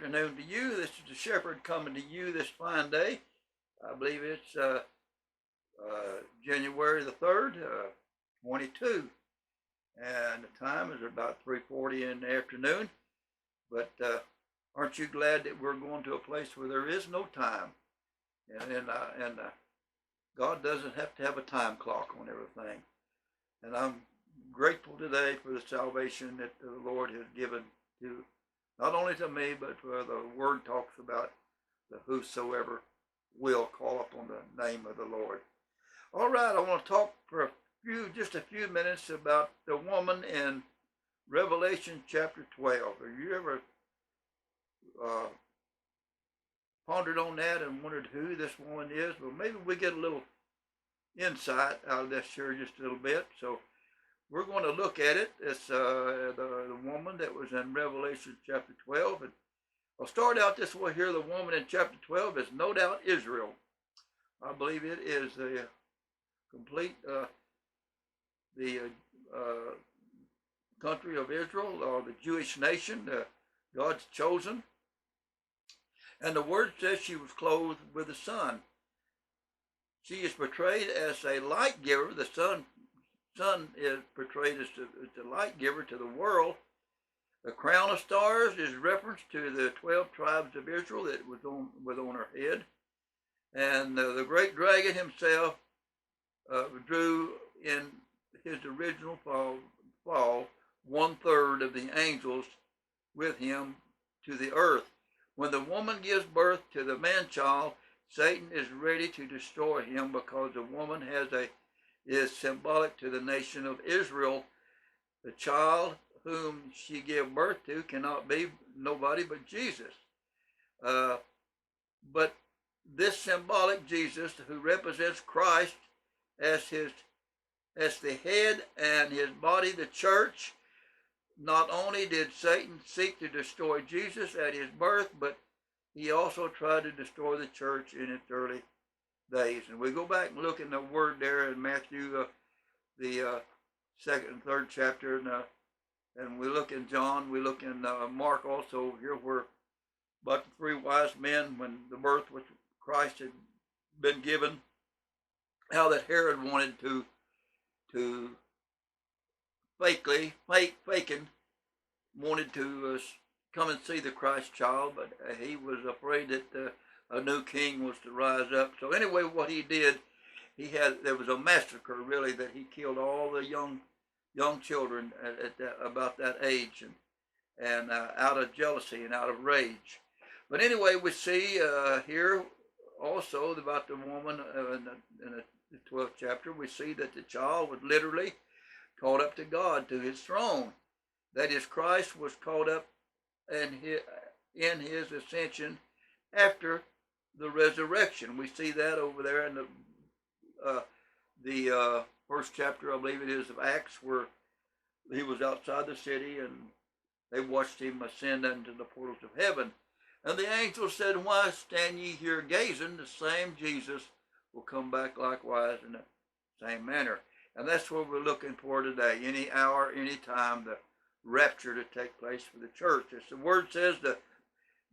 afternoon to you. This is the shepherd coming to you this fine day. I believe it's January the 3rd, 22. And the time is about 3:40 in the afternoon. But aren't you glad that we're going to a place where there is no time? And God doesn't have to have a time clock on everything. And I'm grateful today for the salvation that the Lord has given to not only to me, but for the word talks about the whosoever will call upon the name of the Lord. All right, I want to talk for just a few minutes about the woman in Revelation chapter 12. Have you ever pondered on that and wondered who this woman is? Well, maybe we get a little insight out of this here just a little bit. So we're going to look at it. It's the woman that was in Revelation chapter 12. And I'll start out this way here. The woman in chapter 12 is no doubt Israel. I believe it is the complete country of Israel, or the Jewish nation, God's chosen. And the word says she was clothed with the sun. She is portrayed as a light giver. The sun is portrayed as the light giver to the world. The crown of stars is reference to the 12 tribes of Israel that was on her head. And the great dragon himself drew in his original fall 1/3 of the angels with him to the earth. When the woman gives birth to the man-child, Satan is ready to destroy him, because the woman is symbolic to the nation of Israel. The child whom she gave birth to cannot be nobody but Jesus. But this symbolic Jesus, who represents Christ as the head and his body, the church, not only did Satan seek to destroy Jesus at his birth, but he also tried to destroy the church in its early days. And we go back and look in the word there in Matthew, the 2nd and 3rd chapter, and we look in John, we look in Mark also, here where about the 3 wise men, when the birth of Christ had been given, how that Herod wanted to wanted to come and see the Christ child, but he was afraid that a new king was to rise up. So anyway, what he did, there was a massacre really, that he killed all the young children about that age, and out of jealousy and out of rage. But anyway, we see here also about the woman in the 12th chapter. We see that the child was literally caught up to God, to his throne. That is, Christ was caught up in his ascension after the resurrection. We see that over there in the first chapter, I believe it is, of Acts, where he was outside the city and they watched him ascend into the portals of heaven. And the angel said, "Why stand ye here gazing? The same Jesus will come back likewise in the same manner." And that's what we're looking for today. Any hour, any time, the rapture to take place for the church. As the word says, the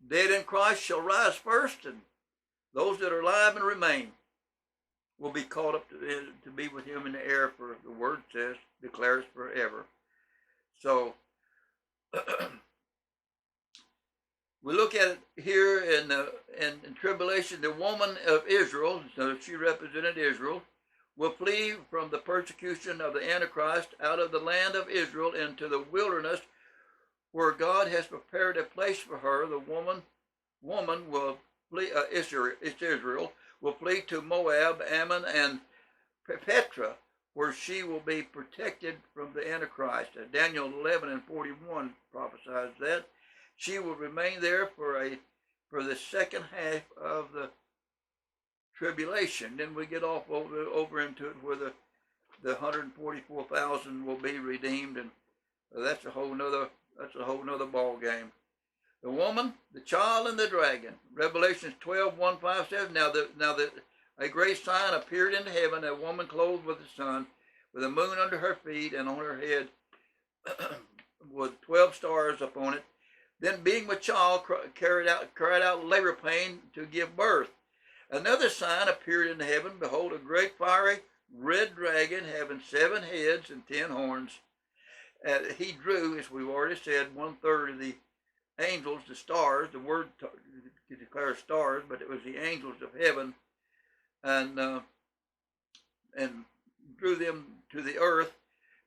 dead in Christ shall rise first, and those that are alive and remain will be caught up to be with him in the air, for the word says, declares forever. So we look at it here in Tribulation. The woman of Israel, so she represented Israel, will flee from the persecution of the Antichrist out of the land of Israel into the wilderness, where God has prepared a place for her. The woman will flee, Israel will flee to Moab, Ammon, and Petra, where she will be protected from the Antichrist. Daniel 11:41 prophesies that she will remain there for the second half of the tribulation. Then we get off over into it where the 144,000 will be redeemed, and that's a whole nother ball game. The woman, the child, and the dragon. Revelation 12:1-5 says, Now a great sign appeared in heaven, a woman clothed with the sun, with the moon under her feet, and on her head with 12 stars upon it. Then, being with child, cried out labor pain to give birth. Another sign appeared in heaven. Behold, a great fiery red dragon having 7 heads and 10 horns. He drew, as we've already said, 1/3 of the angels, the stars. The word declares stars, but it was the angels of heaven, and drew them to the earth.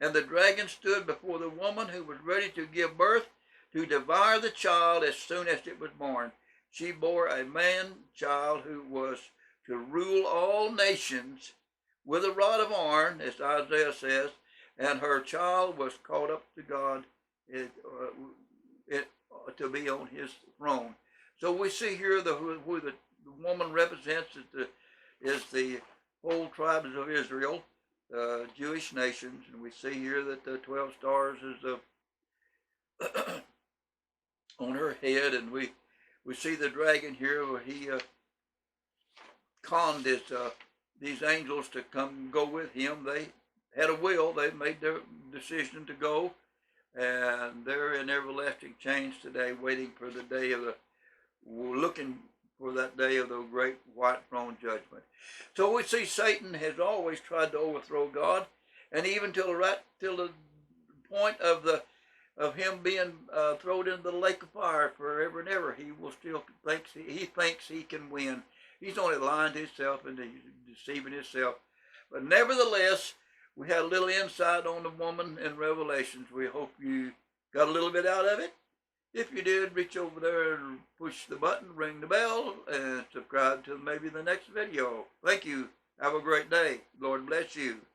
And the dragon stood before the woman who was ready to give birth, to devour the child as soon as it was born. She bore a man-child who was to rule all nations with a rod of iron, as Isaiah says, and her child was caught up to God to be on his throne. So we see here who the woman represents is the whole tribes of Israel, Jewish nations, and we see here that the 12 stars is on her head, and we see the dragon here where he conned these angels to come go with him. They had a will. They made their decision to go, and they're in everlasting chains today, waiting for the day of looking for that day of the great white throne judgment. So we see Satan has always tried to overthrow God, and even till the point of him being thrown into the lake of fire forever and ever, he will still thinks he can win. He's only lying to himself and deceiving himself. But nevertheless, we had a little insight on the woman in Revelations. We hope you got a little bit out of it. If you did, reach over there and push the button, ring the bell, and subscribe to maybe the next video. Thank you. Have a great day. Lord bless you.